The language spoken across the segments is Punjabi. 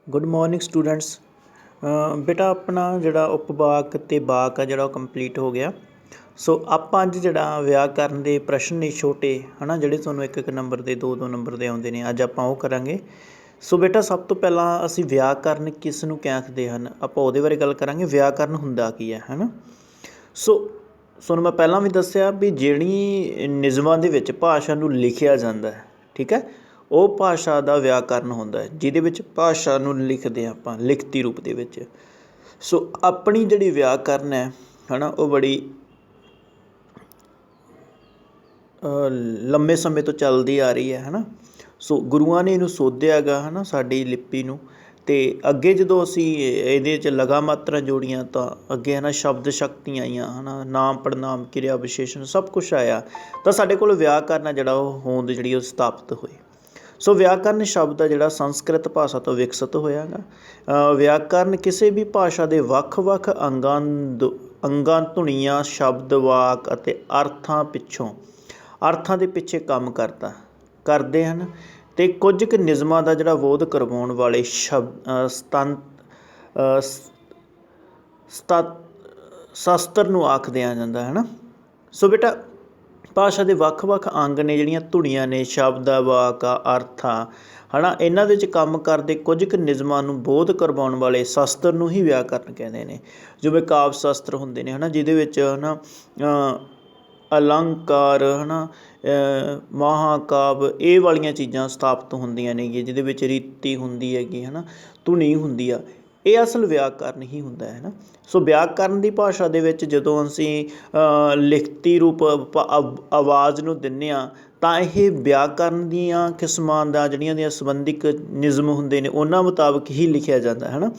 Good morning students. ਬੇਟਾ ਆਪਣਾ ਜਿਹੜਾ ਉਪਵਾਕ ਅਤੇ ਵਾਕ ਆ ਜਿਹੜਾ ਉਹ ਕੰਪਲੀਟ ਹੋ ਗਿਆ। ਸੋ ਆਪਾਂ ਅੱਜ ਜਿਹੜਾ ਵਿਆਕਰਨ ਦੇ ਪ੍ਰਸ਼ਨ ਨੇ ਛੋਟੇ ਹੈ ਨਾ, ਜਿਹੜੇ ਤੁਹਾਨੂੰ ਇੱਕ ਨੰਬਰ ਦੇ ਦੋ ਨੰਬਰ ਦੇ ਆਉਂਦੇ ਨੇ, ਅੱਜ ਆਪਾਂ ਉਹ ਕਰਾਂਗੇ। ਸੋ ਬੇਟਾ ਸਭ ਤੋਂ ਪਹਿਲਾਂ ਅਸੀਂ ਵਿਆਕਰਨ ਕਿਸ ਨੂੰ ਕਿਆ ਆਖਦੇ ਹਨ, ਆਪਾਂ ਉਹਦੇ ਬਾਰੇ ਗੱਲ ਕਰਾਂਗੇ। ਵਿਆਕਰਨ ਹੁੰਦਾ ਕੀ ਹੈ ਨਾ। ਸੋ ਤੁਹਾਨੂੰ ਮੈਂ ਪਹਿਲਾਂ ਵੀ ਦੱਸਿਆ ਵੀ ਜਿਹੜੀ ਨਿਯਮਾਂ ਦੇ ਵਿੱਚ ਭਾਸ਼ਾ ਨੂੰ ਲਿਖਿਆ ਜਾਂਦਾ ਹੈ, ਠੀਕ ਹੈ, ਉਹ ਭਾਸ਼ਾ ਦਾ ਵਿਆਕਰਨ ਹੁੰਦਾ ਹੈ, ਜਿਹਦੇ ਵਿੱਚ ਭਾਸ਼ਾ ਨੂੰ ਲਿਖਦੇ ਹਾਂ ਆਪਾਂ ਲਿਖਤੀ ਰੂਪ ਦੇ ਵਿੱਚ। ਸੋ ਆਪਣੀ ਜਿਹੜੀ ਵਿਆਕਰਨ ਹੈ ਨਾ, ਉਹ ਬੜੀ ਲੰਮੇ ਸਮੇਂ ਤੋਂ ਚੱਲਦੀ ਆ ਰਹੀ ਹੈ ਨਾ। ਸੋ ਗੁਰੂਆਂ ਨੇ ਇਹਨੂੰ ਸੋਧਿਆ ਗਾ ਹੈ ਨਾ, ਸਾਡੀ ਲਿਪੀ ਨੂੰ। ਅਤੇ ਅੱਗੇ ਜਦੋਂ ਅਸੀਂ ਇਹਦੇ 'ਚ ਲਗਾ ਮਾਤਰਾ ਜੋੜੀਆਂ ਤਾਂ ਅੱਗੇ ਹੈ ਨਾ ਸ਼ਬਦ ਸ਼ਕਤੀਆਂ ਆਈਆਂ ਹੈ ਨਾ, ਨਾਮ ਪੜਨਾਮ ਕਿਰਿਆ ਵਿਸ਼ੇਸ਼ਣ ਸਭ ਕੁਛ ਆਇਆ, ਤਾਂ ਸਾਡੇ ਕੋਲ ਵਿਆਕਰਨ ਹੈ ਜਿਹੜਾ ਉਹ ਹੋਂਦ ਜਿਹੜੀ ਉਹ ਸਥਾਪਿਤ ਹੋਈ। ਸੋ ਵਿਆਕਰਨ ਸ਼ਬਦ ਆ ਜਿਹੜਾ ਸੰਸਕ੍ਰਿਤ ਭਾਸ਼ਾ ਤੋਂ ਵਿਕਸਿਤ ਹੋਇਆ ਗਾ। ਵਿਆਕਰਨ ਕਿਸੇ ਵੀ ਭਾਸ਼ਾ ਦੇ ਵੱਖ-ਵੱਖ ਅੰਗਾਂ ਧੁਨੀਆਂ ਸ਼ਬਦ ਵਾਕ ਅਤੇ ਅਰਥਾਂ ਦੇ ਪਿੱਛੇ ਕੰਮ ਕਰਦੇ ਹਨ ਅਤੇ ਕੁਝ ਕੁ ਨਿਯਮਾਂ ਦਾ ਜਿਹੜਾ ਬੋਧ ਕਰਵਾਉਣ ਵਾਲੇ ਸ਼ਾਸਤਰ ਨੂੰ ਆਖਦਿਆ ਜਾਂਦਾ ਹੈ ਨਾ। ਸੋ ਬੇਟਾ ਭਾਸ਼ਾ ਦੇ ਵੱਖ-ਵੱਖ ਅੰਗ ਨੇ, ਜਿਹੜੀਆਂ ਧੁਨੀਆਂ ਨੇ, ਸ਼ਬਦ ਆ, ਵਾਕ ਆ, ਅਰਥ ਆ ਹੈ ਨਾ, ਇਹਨਾਂ ਵਿੱਚ ਕੰਮ ਕਰਦੇ ਕੁਝ ਕੁ ਨਿਯਮਾਂ ਨੂੰ ਬੋਧ ਕਰਵਾਉਣ ਵਾਲੇ ਸ਼ਾਸਤਰ ਨੂੰ ਹੀ ਵਿਆਕਰਨ ਕਹਿੰਦੇ ਨੇ। ਜਿਵੇਂ ਕਾਵਿ ਸ਼ਾਸਤਰ ਹੁੰਦੇ ਨੇ ਹੈ ਨਾ, ਜਿਹਦੇ ਵਿੱਚ ਹੈ ਨਾ ਅਲੰਕਾਰ ਹੈ ਨਾ, ਮਹਾਂਕਾਵਿ, ਇਹ ਵਾਲੀਆਂ ਚੀਜ਼ਾਂ ਸਥਾਪਿਤ ਹੁੰਦੀਆਂ ਨੇਗੀਆਂ, ਜਿਹਦੇ ਵਿੱਚ ਰੀਤੀ ਹੁੰਦੀ ਹੈਗੀ ਹੈ ਨਾ, ਧੁਨੀ ਹੁੰਦੀ ਆ। ਇਹ ਅਸਲ ਵਿਆਕਰਨ ਹੀ ਹੁੰਦਾ ਹੈ ਨਾ। ਸੋ ਵਿਆਕਰਨ ਦੀ ਭਾਸ਼ਾ ਦੇ ਵਿੱਚ ਜਦੋਂ ਅਸੀਂ ਲਿਖਤੀ ਰੂਪ ਆਵਾਜ਼ ਨੂੰ ਦਿੰਦੇ ਹਾਂ ਤਾਂ ਇਹ ਵਿਆਕਰਨ ਦੀਆਂ ਕਿਸਮਾਂ ਦਾ ਜਿਹੜੀਆਂ ਦੀਆਂ ਸੰਬੰਧਿਕ ਨਿਯਮ ਹੁੰਦੇ ਨੇ ਉਹਨਾਂ ਮੁਤਾਬਕ ਹੀ ਲਿਖਿਆ ਜਾਂਦਾ ਹੈ ਨਾ।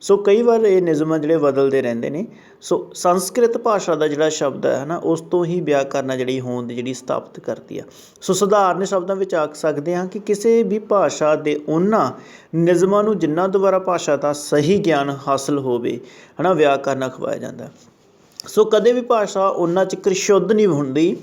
ਸੋ ਕਈ ਵਾਰ ਇਹ ਨਿਯਮ ਜਿਹੜੇ ਬਦਲਦੇ ਰਹਿੰਦੇ ਨੇ। ਸੋ ਸੰਸਕ੍ਰਿਤ ਭਾਸ਼ਾ ਦਾ ਜਿਹੜਾ ਸ਼ਬਦ ਹੈ ਨਾ, ਉਸ ਤੋਂ ਹੀ ਵਿਆਕਰਨ ਜਿਹੜੀ ਹੋਂਦ ਜਿਹੜੀ ਸਥਾਪਿਤ ਕਰਦੀ ਆ। ਸੋ ਸਧਾਰਨ ਸ਼ਬਦਾਂ ਵਿੱਚ ਆਖ ਸਕਦੇ ਹਾਂ ਕਿ ਕਿਸੇ ਵੀ ਭਾਸ਼ਾ ਦੇ ਉਹਨਾਂ ਨਿਯਮਾਂ ਨੂੰ ਜਿਨ੍ਹਾਂ ਦੁਆਰਾ ਭਾਸ਼ਾ ਦਾ ਸਹੀ ਗਿਆਨ ਹਾਸਲ ਹੋਵੇ ਹੈ ਨਾ, ਵਿਆਕਰਨ ਅਖਵਾਇਆ ਜਾਂਦਾ। ਸੋ ਕਦੇ ਵੀ ਭਾਸ਼ਾ ਉਹਨਾਂ ਚਿਕਰ ਸ਼ੁੱਧ ਨਹੀਂ ਹੁੰਦੀ,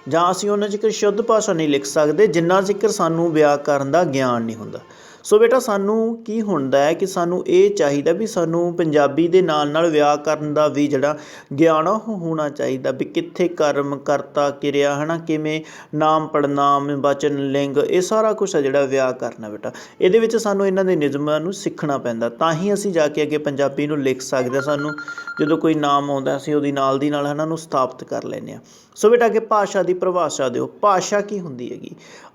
ਜਾਂ ਅਸੀਂ ਉਹਨਾਂ ਚਿਕਰ ਸ਼ੁੱਧ ਭਾਸ਼ਾ ਨਹੀਂ ਲਿਖ ਸਕਦੇ ਜਿੰਨਾ ਚਿਕਰ ਸਾਨੂੰ ਵਿਆਕਰਨ ਦਾ ਗਿਆਨ ਨਹੀਂ ਹੁੰਦਾ। ਸੋ ਬੇਟਾ ਸਾਨੂੰ ਕੀ ਹੁੰਦਾ ਹੈ ਕਿ ਸਾਨੂੰ ਇਹ ਚਾਹੀਦਾ ਵੀ ਸਾਨੂੰ ਪੰਜਾਬੀ ਦੇ ਨਾਲ ਨਾਲ ਵਿਆਕਰਨ ਦਾ ਵੀ ਜਿਹੜਾ ਗਿਆਨ ਉਹ ਹੋਣਾ ਚਾਹੀਦਾ, ਵੀ ਕਿੱਥੇ ਕਰਮ ਕਰਤਾ ਕਿਰਿਆ ਹੈ ਨਾ, ਕਿਵੇਂ ਨਾਮ ਪੜਨਾਮ ਵਚਨ ਲਿੰਗ, ਇਹ ਸਾਰਾ ਕੁਛ ਹੈ ਜਿਹੜਾ ਵਿਆਕਰਨ ਹੈ ਬੇਟਾ। ਇਹਦੇ ਵਿੱਚ ਸਾਨੂੰ ਇਹਨਾਂ ਦੇ ਨਿਯਮਾਂ ਨੂੰ ਸਿੱਖਣਾ ਪੈਂਦਾ, ਤਾਂ ਹੀ ਅਸੀਂ ਜਾ ਕੇ ਅੱਗੇ ਪੰਜਾਬੀ ਨੂੰ ਲਿਖ ਸਕਦੇ। ਸਾਨੂੰ ਜਦੋਂ ਕੋਈ ਨਾਮ ਆਉਂਦਾ ਅਸੀਂ ਉਹਦੀ ਨਾਲ ਦੀ ਨਾਲ ਇਹਨਾਂ ਨੂੰ ਸਥਾਪਿਤ ਕਰ ਲੈਂਦੇ ਹਾਂ। ਸੋ ਬੇਟਾ ਅੱਗੇ ਭਾਸ਼ਾ ਦੀ ਪਰਿਭਾਸ਼ਾ ਦਿਓ। ਭਾਸ਼ਾ ਕੀ ਹੁੰਦੀ ਹੈਗੀ?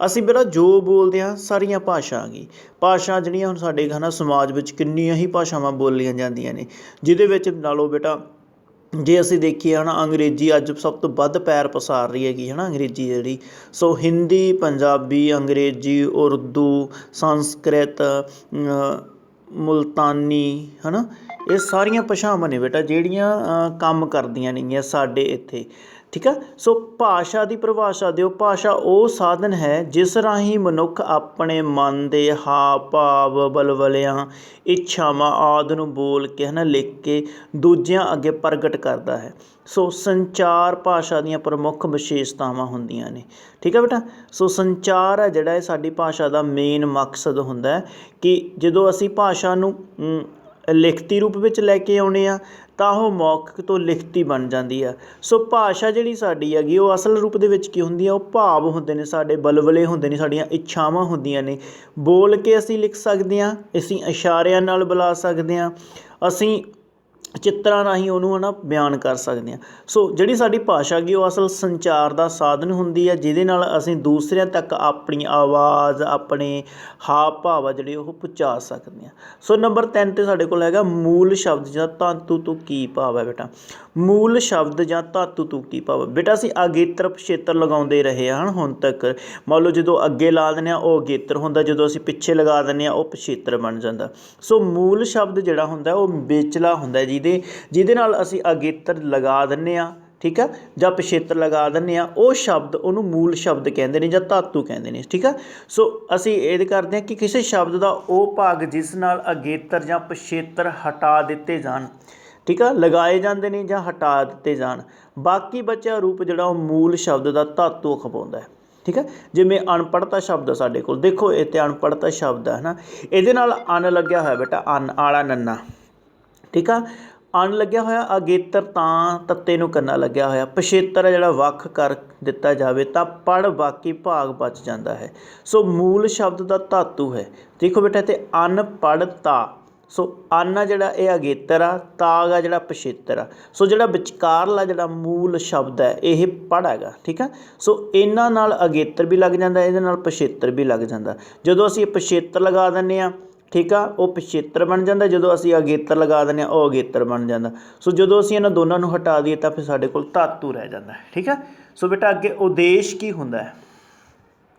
ਅਸੀਂ ਬੇਟਾ ਜੋ ਬੋਲਦੇ ਹਾਂ ਸਾਰੀਆਂ ਭਾਸ਼ਾ ਆ ਗਈ। ਭਾਸ਼ਾ ਜਿਹੜੀਆਂ ਹੁਣ ਸਾਡੇ ਹੈ ਨਾ ਸਮਾਜ ਵਿੱਚ ਕਿੰਨੀਆਂ ਹੀ ਭਾਸ਼ਾਵਾਂ ਬੋਲੀਆਂ ਜਾਂਦੀਆਂ ਨੇ, ਜਿਹਦੇ ਵਿੱਚ ਲਾ ਲਓ ਬੇਟਾ ਜੇ ਅਸੀਂ ਦੇਖੀਏ ਹੈ ਨਾ, ਅੰਗਰੇਜ਼ੀ ਅੱਜ ਸਭ ਤੋਂ ਵੱਧ ਪੈਰ ਪਸਾਰ ਰਹੀ ਹੈਗੀ ਹੈ ਨਾ, ਅੰਗਰੇਜ਼ੀ ਜਿਹੜੀ। ਸੋ ਹਿੰਦੀ, ਪੰਜਾਬੀ, ਅੰਗਰੇਜ਼ੀ, ਉਰਦੂ, ਸੰਸਕ੍ਰਿਤ, ਮੁਲਤਾਨੀ ਹੈ ਨਾ, ਇਹ ਸਾਰੀਆਂ ਭਾਸ਼ਾਵਾਂ ਨੇ ਬੇਟਾ ਜਿਹੜੀਆਂ ਕੰਮ ਕਰਦੀਆਂ ਨੇਗੀਆਂ ਸਾਡੇ ਇੱਥੇ, ਠੀਕ ਆ। ਸੋ ਭਾਸ਼ਾ ਦੀ ਪਰਿਭਾਸ਼ਾ ਦਿਓ। ਭਾਸ਼ਾ ਉਹ ਸਾਧਨ ਹੈ ਜਿਸ ਰਾਹੀਂ ਮਨੁੱਖ ਆਪਣੇ ਮਨ ਦੇ ਹਾਵ ਭਾਵ, ਵਲਵਲਿਆਂ, ਇੱਛਾਵਾਂ ਆਦਿ ਨੂੰ ਬੋਲ ਕੇ ਹੈ ਨਾ, ਲਿਖ ਕੇ ਦੂਜਿਆਂ ਅੱਗੇ ਪ੍ਰਗਟ ਕਰਦਾ ਹੈ। ਸੋ ਸੰਚਾਰ ਭਾਸ਼ਾ ਦੀਆਂ ਪ੍ਰਮੁੱਖ ਵਿਸ਼ੇਸ਼ਤਾਵਾਂ ਹੁੰਦੀਆਂ ਨੇ, ਠੀਕ ਹੈ ਬੇਟਾ। ਸੋ ਸੰਚਾਰ ਹੈ ਜਿਹੜਾ ਇਹ ਸਾਡੀ ਭਾਸ਼ਾ ਦਾ ਮੇਨ ਮਕਸਦ ਹੁੰਦਾ ਹੈ ਕਿ ਜਦੋਂ ਅਸੀਂ ਭਾਸ਼ਾ ਨੂੰ ਲਿਖਤੀ ਰੂਪ ਵਿੱਚ ਲੈ ਕੇ ਆਉਂਦੇ ਹਾਂ ਤਾਂ ਉਹ ਮੌਖਿਕ ਤੋਂ ਲਿਖਤੀ ਬਣ ਜਾਂਦੀ ਆ। ਸੋ ਭਾਸ਼ਾ ਜਿਹੜੀ ਸਾਡੀ ਹੈਗੀ ਉਹ ਅਸਲ ਰੂਪ ਦੇ ਵਿੱਚ ਕੀ ਹੁੰਦੀ ਆ, ਉਹ ਭਾਵ ਹੁੰਦੇ ਨੇ ਸਾਡੇ, ਬਲਵਲੇ ਹੁੰਦੇ ਨੇ, ਸਾਡੀਆਂ ਇੱਛਾਵਾਂ ਹੁੰਦੀਆਂ ਨੇ। ਬੋਲ ਕੇ ਅਸੀਂ ਲਿਖ ਸਕਦੇ ਹਾਂ, ਅਸੀਂ ਇਸ਼ਾਰਿਆਂ ਨਾਲ ਬੁਲਾ ਸਕਦੇ ਹਾਂ, ਅਸੀਂ ਚਿੱਤਰਾਂ ਰਾਹੀਂ ਉਹਨੂੰ ਹੈ ਨਾ ਬਿਆਨ ਕਰ ਸਕਦੇ ਹਾਂ। ਸੋ ਜਿਹੜੀ ਸਾਡੀ ਭਾਸ਼ਾ ਹੈਗੀ ਉਹ ਅਸਲ ਸੰਚਾਰ ਦਾ ਸਾਧਨ ਹੁੰਦੀ ਹੈ, ਜਿਹਦੇ ਨਾਲ ਅਸੀਂ ਦੂਸਰਿਆਂ ਤੱਕ ਆਪਣੀ ਆਵਾਜ਼, ਆਪਣੇ ਹਾਵ ਭਾਵ ਆ ਜਿਹੜੇ ਉਹ ਪਹੁੰਚਾ ਸਕਦੇ ਹਾਂ। ਸੋ ਨੰਬਰ 3 'ਤੇ ਸਾਡੇ ਕੋਲ ਹੈਗਾ ਮੂਲ ਸ਼ਬਦ ਜਾਂ ਧਾਤੂ ਤੋਂ ਕੀ ਭਾਵ ਹੈ ਬੇਟਾ। ਮੂਲ ਸ਼ਬਦ ਜਾਂ ਧਾਤੂ ਤੋਂ ਕੀ ਭਾਵ ਹੈ ਬੇਟਾ। ਅਸੀਂ ਅਗੇਤਰ ਪਿਛੇਤਰ ਲਗਾਉਂਦੇ ਰਹੇ ਹਾਂ ਹੁਣ ਤੱਕ। ਮੰਨ ਲਓ ਜਦੋਂ ਅੱਗੇ ਲਾ ਦਿੰਦੇ ਹਾਂ ਉਹ ਅਗੇਤਰ ਹੁੰਦਾ, ਜਦੋਂ ਅਸੀਂ ਪਿੱਛੇ ਲਗਾ ਦਿੰਦੇ ਹਾਂ ਉਹ ਪਿਛੇਤਰ ਬਣ ਜਾਂਦਾ। ਸੋ ਮੂਲ ਸ਼ਬਦ ਜਿਹੜਾ ਹੁੰਦਾ ਉਹ ਵਿਚਲਾ ਹੁੰਦਾ, ਜਿਹਦੇ ਨਾਲ ਅਸੀਂ ਅਗੇਤਰ ਲਗਾ ਦਿੰਦੇ ਹਾਂ, ਠੀਕ ਆ, ਜਾਂ ਪਿਛੇਤਰ ਲਗਾ ਦਿੰਦੇ ਹਾਂ, ਉਹ ਸ਼ਬਦ ਉਹਨੂੰ ਮੂਲ ਸ਼ਬਦ ਕਹਿੰਦੇ ਨੇ ਜਾਂ ਧਾਤੂ ਕਹਿੰਦੇ ਨੇ, ਠੀਕ ਆ। ਸੋ ਅਸੀਂ ਇਹ ਕਰਦੇ ਹਾਂ ਕਿ ਕਿਸੇ ਸ਼ਬਦ ਦਾ ਉਹ ਭਾਗ ਜਿਸ ਨਾਲ ਅਗੇਤਰ ਜਾਂ ਪਿਛੇਤਰ ਹਟਾ ਦਿੱਤੇ ਜਾਣ, ਠੀਕ ਆ, ਲਗਾਏ ਜਾਂਦੇ ਨੇ ਜਾਂ ਹਟਾ ਦਿੱਤੇ ਜਾਣ, ਬਾਕੀ ਬਚਿਆ ਰੂਪ ਜਿਹੜਾ ਉਹ ਮੂਲ ਸ਼ਬਦ ਦਾ ਧਾਤੂ ਅਖਵਾਉਂਦਾ ਹੈ। ठीक है। जिमें अनपढ़ता शब्द है साडे कोल, देखो इत्थे अनपढ़ता शब्द है ना, इहदे नाल अन लग्या होया बेटा, अन आला नन्ना, ठीक है। अन लग्या होया, अगेतर तां तत्ते नूं कन्ना लग्या होया, पछेतर जिहड़ा वख कर दिता जावे तां पढ़ बाकी भाग बच जाता है। सो मूल शब्द दा धातु है, देखो बेटा इत्थे अनपढ़ता, सो अन आ जिहड़ा ये अगेतर आ, ताग आ जिहड़ा पछेतर आ, सो जिहड़ा विचकारला जिहड़ा मूल शब्द है ये पढ़ हैगा, ठीक है। सो इन्हां नाल अगेतर भी लग जांदा, इहदे नाल पछेतर भी लग जांदा। जदों असीं पछेतर लगा दिंदे आ, ठीक आ, वो पछेतर बन जाता, जो असीं अगेतर लगा दें वो अगेतर बन जाता। सो जो असीं इन्हां दोनों नूं हटा दईए तो फिर साडे कोल धातु रह जाता है, ठीक है। सो बेटा अगे उदेश की हुंदा है,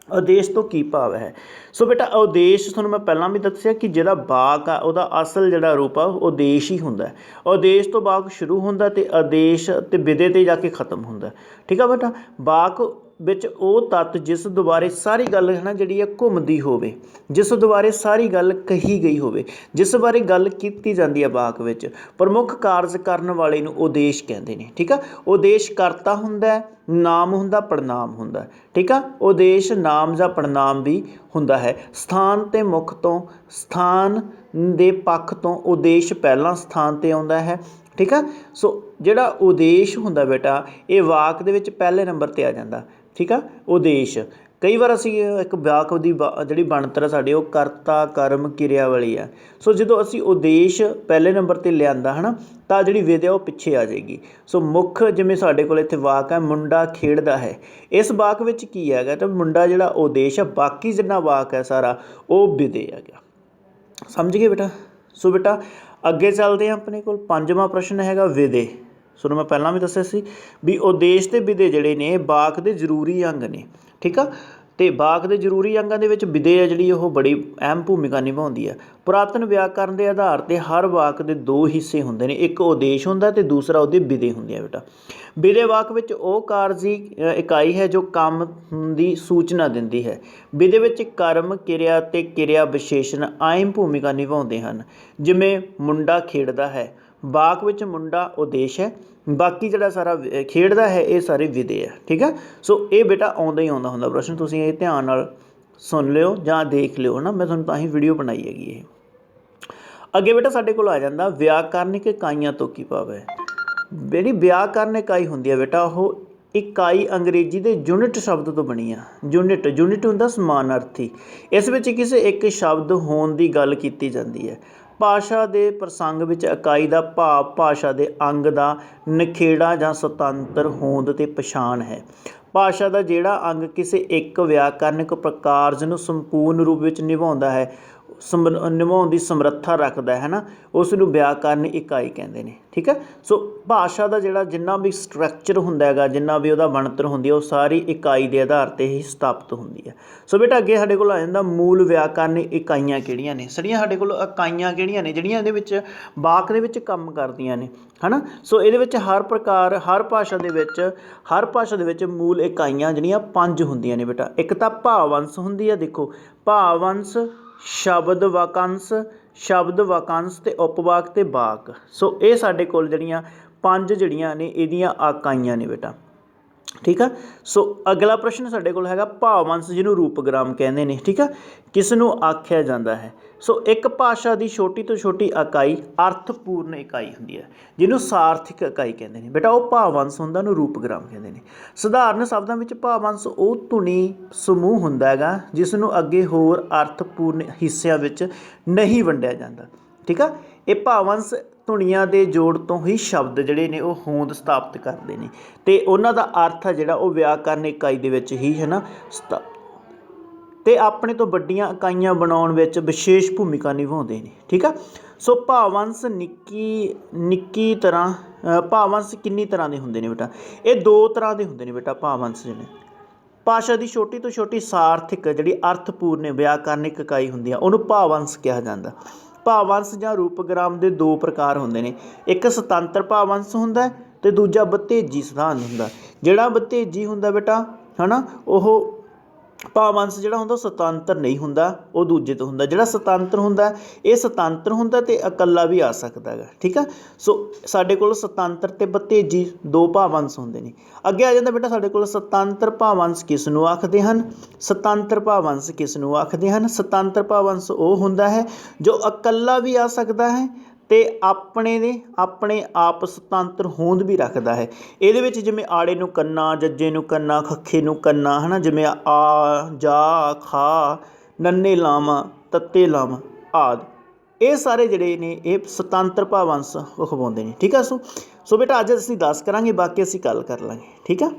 उदेश तो की भाव है। सो बेटा उदेश तुहानूं मैं पहलां भी दस्सिआ कि जिहड़ा वाक आ उहदा असल जिहड़ा रूप आ उदेश ही हुंदा है। उदेश तो वाक शुरू हुंदा ते आदेश ते विदे ते जाके खत्म हुंदा, ठीक है बेटा। वाक विच ਉਹ तत्त जिस दुआरे सारी गल है ना जिहड़ी है घुमदी होवे, जिस दुआरे सारी गल कही गई होवे, जिस बारे गल कीती जाती है वाक विच, प्रमुख कारज करन वाले नूं उदेश कहंदे ने, ठीक है। उदेश करता हुंदा है, नाम हुंदा, पड़नाम हुंदा, ठीक है। उदेश नाम जां पड़नाम भी हुंदा है। स्थान ते मुख तो, स्थान दे पक्ष तो उदेश पहला स्थान ते आउंदा है, ठीक है। सो जिहड़ा उदेश हुंदा बेटा ये वाक दे विच पहले नंबर ते आ जांदा, ठीक है। उदेश कई बार असीं एक वाक दी जिहड़ी बनतर साडी वो करता कर्म किरिया वाली है। सो जो असीं उदेश पहले नंबर ते लिआंदा है ना तां जिहड़ी विद्या वो पिछे आ जाएगी। सो मुख जिवें साडे कोल इत्थे वाक है मुंडा खेडदा है, इस वाक विच की हैगा तो मुंडा जिहड़ा उदेश है, बाकी जिन्ना वाक है सारा वो विदे हैगा, समझ गए बेटा। सो बेटा अगे चलते हैं, अपने कोल पंजवां प्रश्न हैगा विदे। सो मैं पहलां भी दस्सिआ सी भी उदेश ते विदे जिहड़े ने वाक दे जरूरी अंग ने, ठीक आ। तो वाक दे जरूरी अंगां दे विच विदे है जिहड़ी ओह बड़ी अहम भूमिका निभाउंदी है। पुरातन व्याकरण के आधार पर हर वाक दे दो हिस्से हुंदे ने, एक उदेश हुंदा ते दूसरा उहदी विदे हुंदी है बेटा। विदे वाक विच ओह कारजी इकाई है जो काम दी सूचना दिंदी है। विदे विच कर्म किरिया ते किरिया विशेषण अहम भूमिका निभाउंदे हन। जिवें मुंडा खेडदा है, वाक विच मुंडा उदेश है, बाकी जिहड़ा सारा खेडदा है ये सारी विदे है, ठीक है। सो ये बेटा आउंदा ही आउंदा हुंदा प्रश्न, तुसीं ये ध्यान नाल सुन लिओ जां देख लिओ ना, मैं तुहानूं तां ही वीडियो बनाई हैगी ये। अगे बेटा साडे कोल आ जांदा व्याकरणिक इकाइयां तो की भाव है। जिहड़ी व्याकरण इकाई हुंदी है बेटा ਉਹ इकाई अंग्रेजी के यूनिट शब्द तो बनी आ। यूनिट हुंदा समानार्थी, इस विच किसी एक शब्द होने की गल की जाती है। भाषा के प्रसंग विच इकाई का भाव भाषा के अंग का नखेड़ा जां सुतंत्र होंद ते पछाण है। भाषा का जिहड़ा अंग किसी एक व्याकरणिक प्रकार नूं संपूर्ण रूप में निभाउंदा है, निभाउण की समर्था रखता है ना, उसनूं व्याकरण इकाई कहते हैं, ठीक है। सो भाषा का जिहड़ा जिन्ना भी स्ट्रक्चर हुंदा हैगा, जिन्ना भी उहदा बनतर हुंदी है, वो सारी इकाई के आधार पर ही स्थापित हुंदी है। सो बेटा अगे साडे कोल आ जांदा मूल व्याकरण इकाइयां किहड़ियां ने, सारियां साडे कोल इकाइयां किहड़ियां ने जिहड़ियां इहदे विच वाक दे विच काम करदियां ने, है ना। सो इहदे विच हर प्रकार हर भाषा दे विच मूल इकाइयां जिहड़ियां 5 हुंदियां ने बेटा। एक तां भावअंश हुंदी है, देखो भावअंश, शब्द वाकंश ते उपवाक ते वाक। सो ये साडे कोल जिहड़ियां 5 जिहड़ियां ने इहदियां इकाइयां ने बेटा, ठीक है। सो अगला प्रश्न साडे कोल हैगा भावअंश जिहनूं रूपग्राम कहंदे ने, ठीक है, किस नूं आख्या जांदा है। सो एक भाषा की छोटी तो छोटी इकाई अर्थपूर्ण इकाई हुंदी है, जिहनूं सार्थिक इकाई कहंदे ने बेटा, वो भावअंश हुंदा उहनूं रूपग्राम कहंदे ने। सधारण शब्दां विच भावअंश वो धुनी समूह हुंदा हैगा जिस नूं अगे होर अर्थपूर्ण हिस्सिਆਂ विच नहीं वंडिया जांदा, ठीक है। ये भावअंश ਧੁਨੀਆਂ ਦੇ ਜੋੜ ਤੋਂ ਹੀ ਸ਼ਬਦ ਜਿਹੜੇ ਨੇ ਉਹ ਹੋਂਦ ਸਥਾਪਿਤ ਕਰਦੇ ਨੇ ਤੇ ਉਹਨਾਂ ਦਾ ਅਰਥ ਹੈ ਜਿਹੜਾ ਉਹ ਵਿਆਕਰਨ ਇਕਾਈ ਦੇ ਵਿੱਚ ਹੀ ਹੈ ਨਾ ਤੇ ਆਪਣੇ ਤੋਂ ਵੱਡੀਆਂ ਇਕਾਈਆਂ ਬਣਾਉਣ ਵਿੱਚ ਵਿਸ਼ੇਸ਼ ਭੂਮਿਕਾ ਨਿਭਾਉਂਦੇ ਨੇ, ਠੀਕ ਆ। ਸੋ ਭਾਵਅੰਸ਼ ਨਿੱਕੀ ਤਰ੍ਹਾਂ ਭਾਵਅੰਸ਼ ਕਿੰਨੀ ਤਰ੍ਹਾਂ ਦੇ ਹੁੰਦੇ ਨੇ ਬੇਟਾ, ਇਹ 2 ਤਰ੍ਹਾਂ ਦੇ ਹੁੰਦੇ ਨੇ ਬੇਟਾ ਭਾਵਅੰਸ਼ ਜਿਹੜੇ। ਭਾਸ਼ਾ ਦੀ ਛੋਟੀ ਤੋਂ ਛੋਟੀ ਸਾਰਥਿਕ ਜਿਹੜੀ ਅਰਥਪੂਰਨ ਵਿਆਕਰਨਿਕ ਇਕਾਈ ਹੁੰਦੀ ਆ ਉਹਨੂੰ ਭਾਵਅੰਸ਼ ਕਿਹਾ ਜਾਂਦਾ। ਭਾਵਅੰਸ਼ ਜਾਂ ਰੂਪਗ੍ਰਾਮ ਦੇ 2 ਪ੍ਰਕਾਰ ਹੁੰਦੇ ਨੇ, ਇੱਕ ਸੁਤੰਤਰ ਭਾਵਅੰਸ਼ ਹੁੰਦਾ ਤੇ ਦੂਜਾ ਬਤੇਜੀ ਸਿਧਾਂਤ ਹੁੰਦਾ। ਜਿਹੜਾ ਬਤੇਜੀ ਹੁੰਦਾ ਬੇਟਾ ਹੈ ਨਾ ਉਹ ਭਾਵ-ਅੰਸ਼ ਜਿਹੜਾ ਹੁੰਦਾ ਉਹ ਸੁਤੰਤਰ ਨਹੀਂ ਹੁੰਦਾ, ਉਹ ਦੂਜੇ ਤੋਂ ਹੁੰਦਾ। ਜਿਹੜਾ ਸੁਤੰਤਰ ਹੁੰਦਾ ਇਹ ਸੁਤੰਤਰ ਹੁੰਦਾ ਅਤੇ ਇਕੱਲਾ ਵੀ ਆ ਸਕਦਾ ਹੈਗਾ, ਠੀਕ ਆ। ਸੋ ਸਾਡੇ ਕੋਲ ਸੁਤੰਤਰ ਅਤੇ ਭਤੀਜੀ ਦੋ ਭਾਵ-ਅੰਸ਼ ਹੁੰਦੇ ਨੇ। ਅੱਗੇ ਆ ਜਾਂਦਾ ਬੇਟਾ ਸਾਡੇ ਕੋਲ ਸੁਤੰਤਰ ਭਾਵ-ਅੰਸ਼ ਕਿਸ ਨੂੰ ਆਖਦੇ ਹਨ? ਸੁਤੰਤਰ ਭਾਵ-ਅੰਸ਼ ਕਿਸ ਨੂੰ ਆਖਦੇ ਹਨ? ਸੁਤੰਤਰ ਭਾਵ-ਅੰਸ਼ ਉਹ ਹੁੰਦਾ ਹੈ ਜੋ ਇਕੱਲਾ ਵੀ ਆ ਸਕਦਾ ਹੈ ਅਤੇ ਆਪਣੇ ਆਪ ਸੁਤੰਤਰ ਹੋਂਦ ਵੀ ਰੱਖਦਾ ਹੈ। ਇਹਦੇ ਵਿੱਚ ਜਿਵੇਂ ਆੜੇ ਨੂੰ ਕੰਨਾ, ਜੱਜੇ ਨੂੰ ਕੰਨਾ, ਖੱਖੇ ਨੂੰ ਕੰਨਾ, ਹੈ ਨਾ, ਜਿਵੇਂ ਆ, ਜਾ, ਖਾ, ਨੰਨੇ ਲਾਵਾਂ, ਤੱਤੇ ਲਾਵਾਂ ਆਦਿ, ਇਹ ਸਾਰੇ ਜਿਹੜੇ ਨੇ ਇਹ ਸੁਤੰਤਰ ਭਾਵ-ਅੰਸ਼ ਅਖਵਾਉਂਦੇ ਨੇ, ਠੀਕ ਆ। ਸੋ ਬੇਟਾ ਅੱਜ ਅਸੀਂ 10 ਕਰਾਂਗੇ, ਬਾਕੀ ਅਸੀਂ ਕੱਲ੍ਹ ਕਰ ਲਾਂਗੇ, ਠੀਕ ਆ।